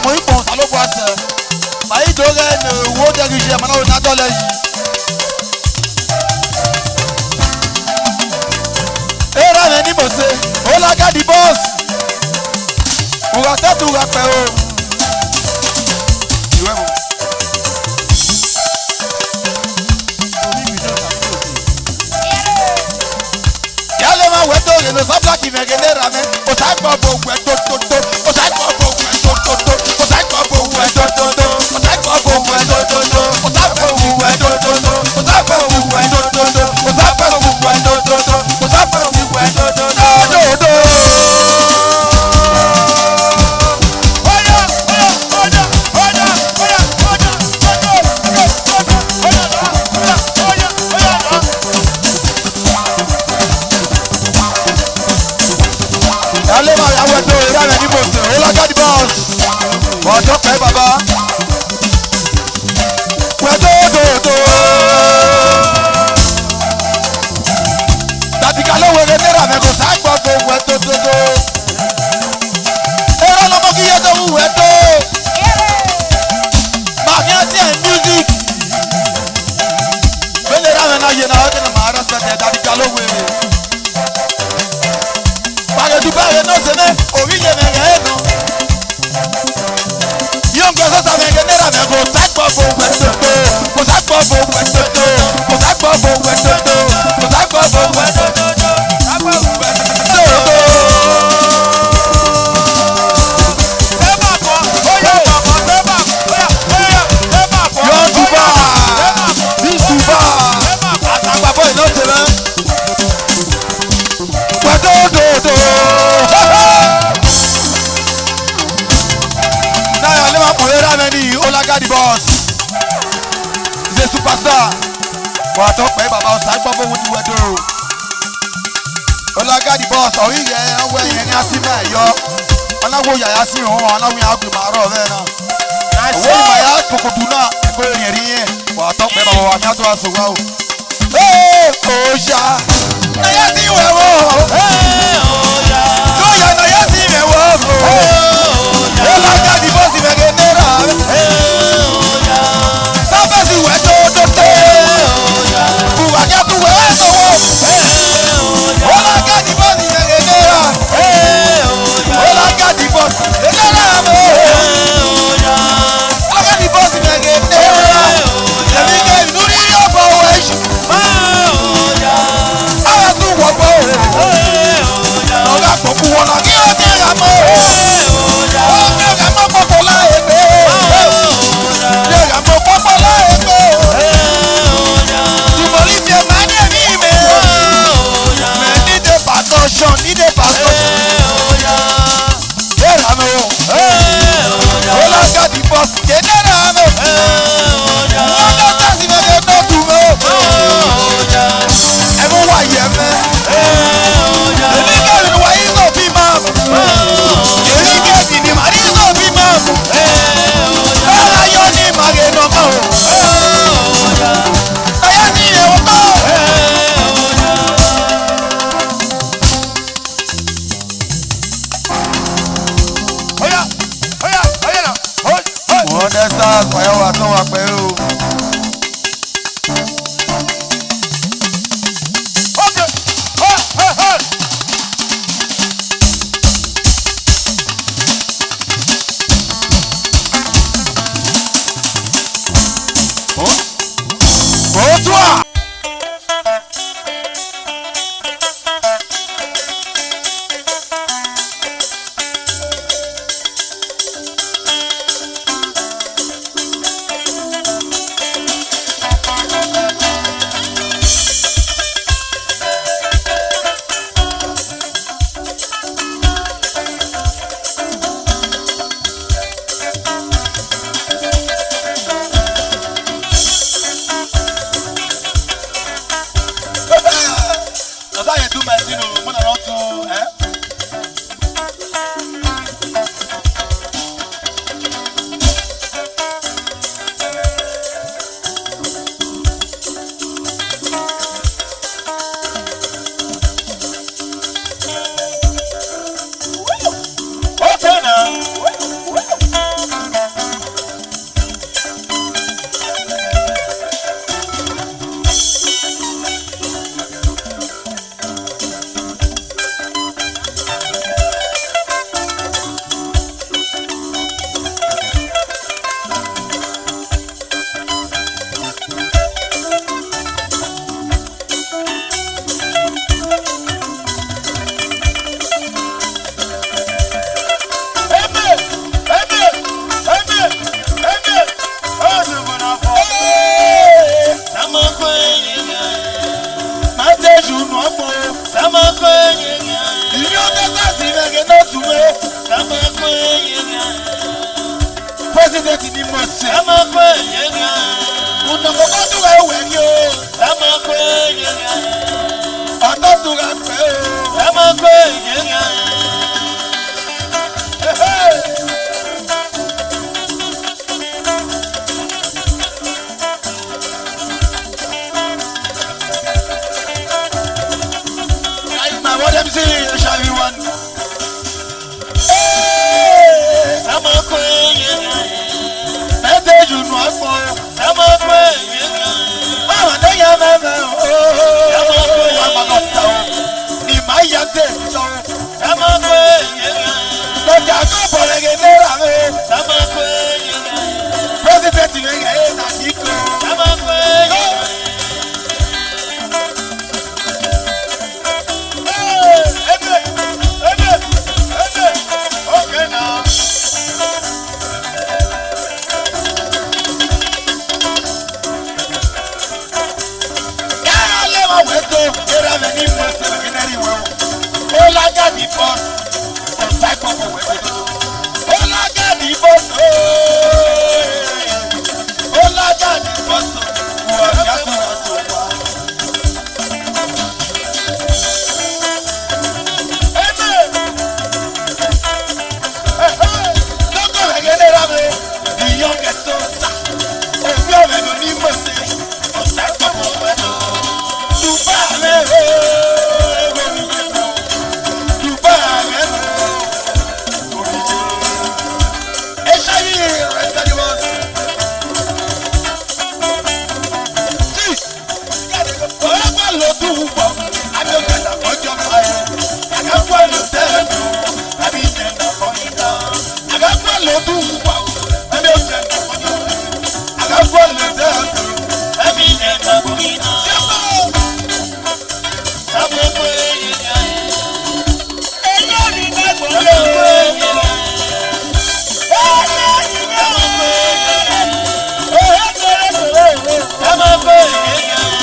mo ipò sálópo àṣẹ màá ìjọ rẹ ní owó dẹ́gi ṣe ẹ̀mọ́ náà ó nájọ́ lẹ yìí. eré mi ní mo ṣe ó lágàdì bọ́ọ̀sì wùrà tẹ́tù wà pẹ́ o. ìwé mu. yálẹ̀ máa wẹ̀ tó yẹn lọ sábà kì mẹ́gẹ́ ní ra mẹ́ o sá gbọ́ bò wẹ̀ tó tó tó o sá gbọ́ bò wẹ̀ tó tó tó o sá gbọ́ bò wẹ̀ tó tó tó o sá gbọ́ bò wẹ̀ tó tó tó o sá gbọ́ bò wẹ̀ tó tó tó o sá gbọ́ bò wẹ̀ tó tó tó o sá gbọ́ bò wẹ̀ tó tó tó o sá gbọ́ bò wẹ̀ tó tó tó. yálẹ̀ máa yàwó ẹ̀dọ́ ìrẹ́ rẹ̀ ní bòsè ó lágàdì bọ́ọ̀sì ọjọ́ pẹ́ bàbá wẹ̀ tó tó tó. tàbíkà ló wẹ̀rẹ̀ ní ràmẹ́ kò sá gbọ́ bò wẹ̀ tó tó tó. eré lọ́mọ kí yẹ tó wù wẹ̀ tó. màmí àti ẹ̀ music. wẹ́lẹ̀ ràmẹ́ náà yẹ náà ó kẹ́nà máa rẹ́sipẹ̀tẹ̀ tàbíkà ló wẹ̀rẹ̀. Dubaye no sene owiye mege no yongo so mege nera me go sakpo bo wesoto go sakpo bo wesoto go sakpo bo wesoto go sakpo bo wesoto sakpo bo wesoto eba ko oya baba eba oya eba ko yo duba this duba atagba boy no sene wedododo. Olagadi boss is a superstar. Wà á tọ́ pẹ́ bàbá ọ̀sán gbọ́ fún ti wẹ̀dọ̀. Olagadi boss ọ̀rí yẹn ọwọ́ ẹ̀yẹn ní asímẹ̀ ẹ̀yọ́. Ọ̀nàwó yàyà sí ìhun ọ̀nàwó yàrá gbé màárọ̀ bẹ́ẹ̀ náà. Owó ìmọ̀ yà kòkòtò náà ẹ̀kọ́ ìrìn ẹ̀rí yẹn. Wà á tọ́ pẹ́ bàbá wà ní àtọ́ àṣọwá o. Ee ọ̀ṣà nàyà sí ìwẹ̀ wò. Yóò yà nàyà sí ìwẹ̀ wò. Olagadi boss ìmẹ̀gẹ̀ náírà. Sábẹ́sì wẹ̀ tó tó tó. Bùwàjẹ́ tó wẹ̀ ẹ́ sọ̀wọ́. Olagadi boss ìmẹ̀gẹ̀ náírà. Olagadi boss ìmẹ̀gẹ̀ náírà. Olagadi boss ìmẹ̀gẹ̀ náírà. Ẹ̀mí kẹ́ ìdúrí yóò bọ̀ wẹ̀ ṣù. Àwọn tún wọ̀ bọ̀ o. Lọ́gà pọ̀kú wọn lọ kí ó ti rà mọ́. Ó kẹ́ rà mọ́ pọ̀pọ̀ láyé pé. Yẹ̀rà mọ́ pọ̀pọ̀ láyé pé. Tùmọ̀lì fi ẹ̀ma ní ẹ̀mí mi. Mẹ̀ nídé percussion nídé percussion. Yẹ̀rà mọ́. Olagadi boss kédèrà mọ́. Wọ́n dá sẹ́sì mẹ́kẹ́ tó tù mọ́. Ẹ mú wáyé mẹ́. Èmi kẹ́rin ni wáyé sọ̀ bí máa mú. Èmi kẹ́rin ni màrí sọ̀ bí máa mú. Bẹ́ẹ̀ ayọ̀ ni màrí nà mọ́. Ayé ti yẹ̀ wọ́n mọ́. Wọ́n dẹ́ stars ọ̀yọ́ wa tó wà pẹ́ o. Bonsoir. president ni mo ṣe. ẹ máa pé yẹn ni ẹ. Ùnàkó bá tún rẹ̀ wẹ̀ ni o. ẹ máa pé yẹn ni ẹ. Ọ̀tọ̀ tún rẹ̀ pẹ́ o. ẹ máa pé yẹn ni ẹ. What them say, shall we one? ẹ máa pé yẹn ni ẹ. Ẹ̀ẹ́dẹ̀ jù nù ọ̀pọ̀. ẹ máa pé yẹn ni ẹ. Báwo ni yẹn mẹ́mẹ́ o? ẹ máa pé Wọ́n máa lọ tẹ̀ o. Ní màá yẹ tẹ̀ lọ. ẹ máa pé yẹn ni ẹ. Lọ́jà tó bọ̀rẹ̀ gẹ̀ náírà mi. ẹ máa pé yẹn ni ẹ. President mi gẹ̀ ẹ́ nà kíkó. ẹ máa pé yẹn ni ẹ. Okay now. Yàrá lé wa wẹ̀ tó. Yẹ́rọ mi ní mo ṣe wẹ̀ kẹ́nẹ́rì wẹ̀ o. Ó lájà ní bọ́ọ̀sì. Ọ̀sá ìpọ̀pọ̀ wẹ̀ wẹ̀ tó. Ó lájà ní bọ́ọ̀sì. Ó lájà ní bọ́ọ̀sì. Wọ́n á yá tó wá sọ wá. Lọ́kọ̀ rẹ̀ gẹ́gẹ́ rà mí. The youngest soldier. Òbí ọ̀rẹ́ ló ní mo ṣe. Ọ̀sá ìpọ̀pọ̀ wẹ̀ tó. Dubai rẹ̀ o. Ego mi yẹn lọ. Dubai rẹ̀ o. Oríṣi. Ẹ̀ṣá yìí rẹ̀ tẹ́lẹ̀ wọ́n sí. Sí. Ọ̀rẹ́ bá lọ dùn pọ̀. Adókè nà kọjọ́ fàyè. Àgàfọ́ ló tẹ̀lé o. Àbí ìjẹ̀ nà kọ́ni dá. Àgàfọ́ ló dùn pọ̀. Adókè nà kọjọ́ fàyè. Àgàfọ́ ló tẹ̀lé o. Ẹbí jẹ́ tàbí náà. ẹ máa pé yẹn ni ẹ. Ẹyọ́ ni gbàgbọ́ ẹ lé máa o. pé yẹn ni ẹ. ẹ máa pé yẹn ni ẹ.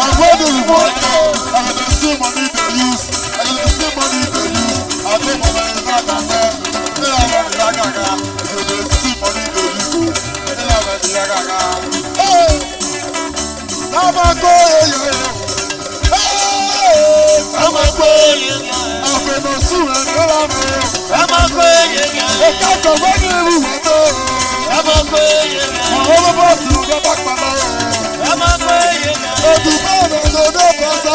I'm ready to see money they use. I dey see money they use. I go for my brother say, "Hey, I'm the gaga." You dey see money they use. Hey, I'm the gaga. Hey, Sama go yo. Hey, Sama go yo. Afe no sure no la me. Sama go yo. E ka to we ni ru wo to. Sama go yo. Mo wo bo su go back pa mo. Sama go yo. O du ba no do pasa.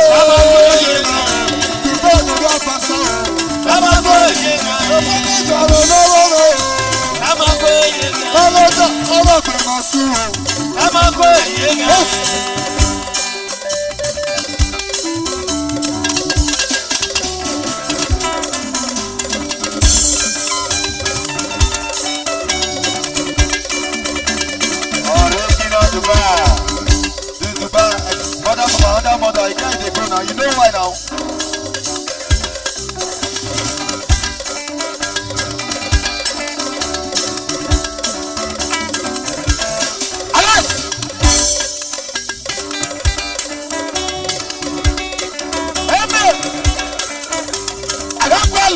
Sama go yo. Du ba no do pasa. Sama go yo. O mo ni jo no no. Sama go yo. Ọlọ́ pẹ̀ mọ̀ sí o. Ẹ máa kó èyí yẹn. Ọ̀rẹ́ kí náà Dubai. This Dubai, mother, you can't dey go now. You know why now?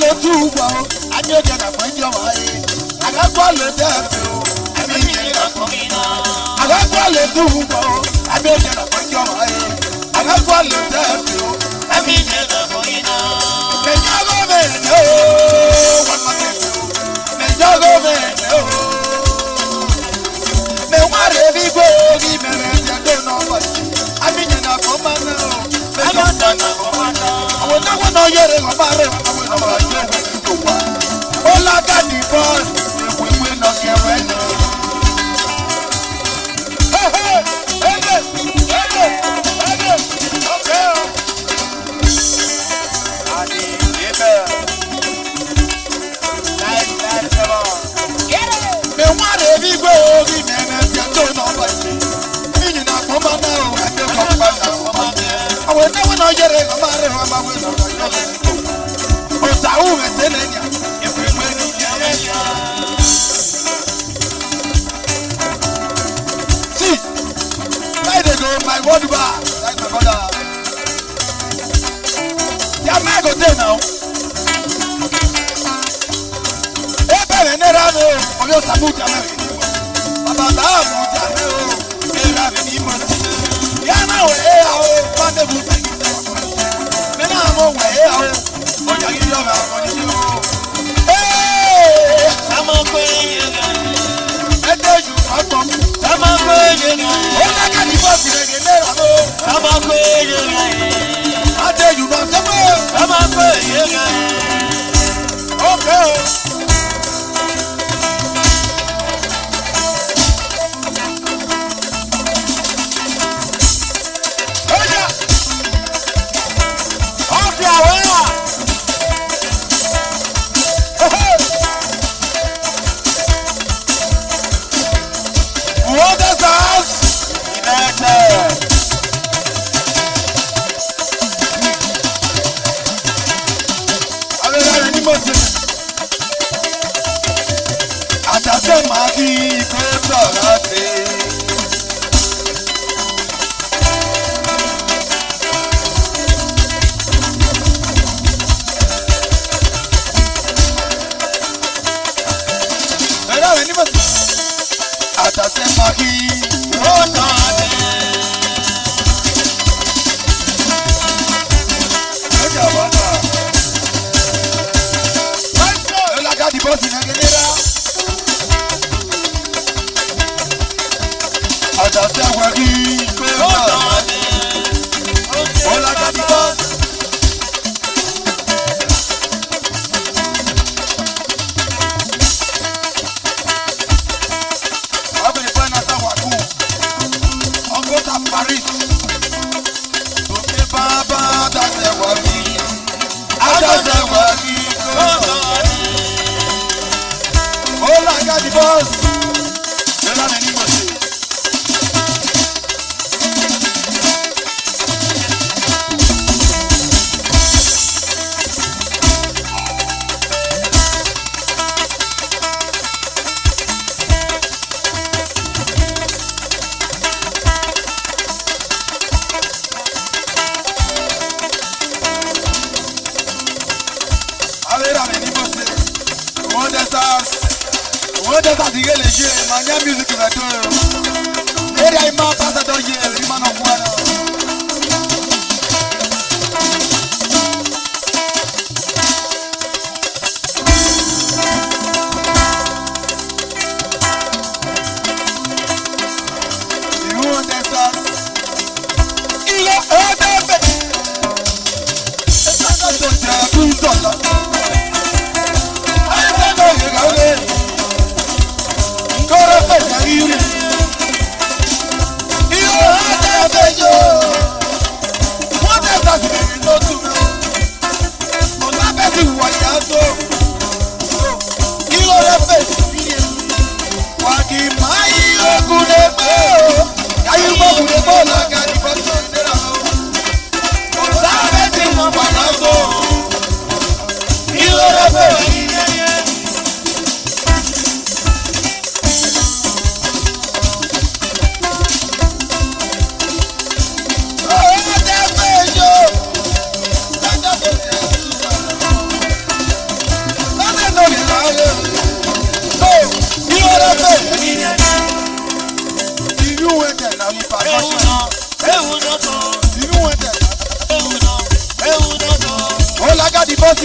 Agagwa na kwanjo wae. Agagwa le defu. Ameje na komina. Agagwa le dugo. Ameje na kwanjo wae. Agagwa le defu. Ameje na komina. Mejago me no. Wamake. Mejago me no. Me ware bigo gi me me no no. Ameje na komana. Mejago na komana. Awona wono yere ko bare. Awona ba yere. Ola got the boss, we not get ready. Hey, okay. Adi, nice, come on. Get it. Me want to be go, be man, you don't know what it is. Me not come on now, I don't come back now. I will never get it, I'm not going to Saúl me enseña. See, where they go, my word bar, like my brother. Yeah, man, go there now. Hey, baby, never know. Oh, you're Samu Jamel. Baba, Samu Jamel. Hey, Ravi, you must. Yeah, now, hey, oh, what the boot? Men are more way out. Oh, yeah, you know, hey, I'm a queen. I tell you, I'm a queen. Oh, I got the boss again. I'm a queen. I tell you, I'm a queen. Okay. era venimos one de esas sigue leyendo mañana music va todo era y más pasa todo y hermano bueno y one de esas y lo Sola. Ay, no llega a ver. Corre, pesa, y yo te yo. ¿Cuánto estás viviendo tú? No sabes si guayando. Y lo de pesa. Aquí mai oculemo. Hay un poco de la caricatura. No sabes si guayando. Hola, Gadi, boss,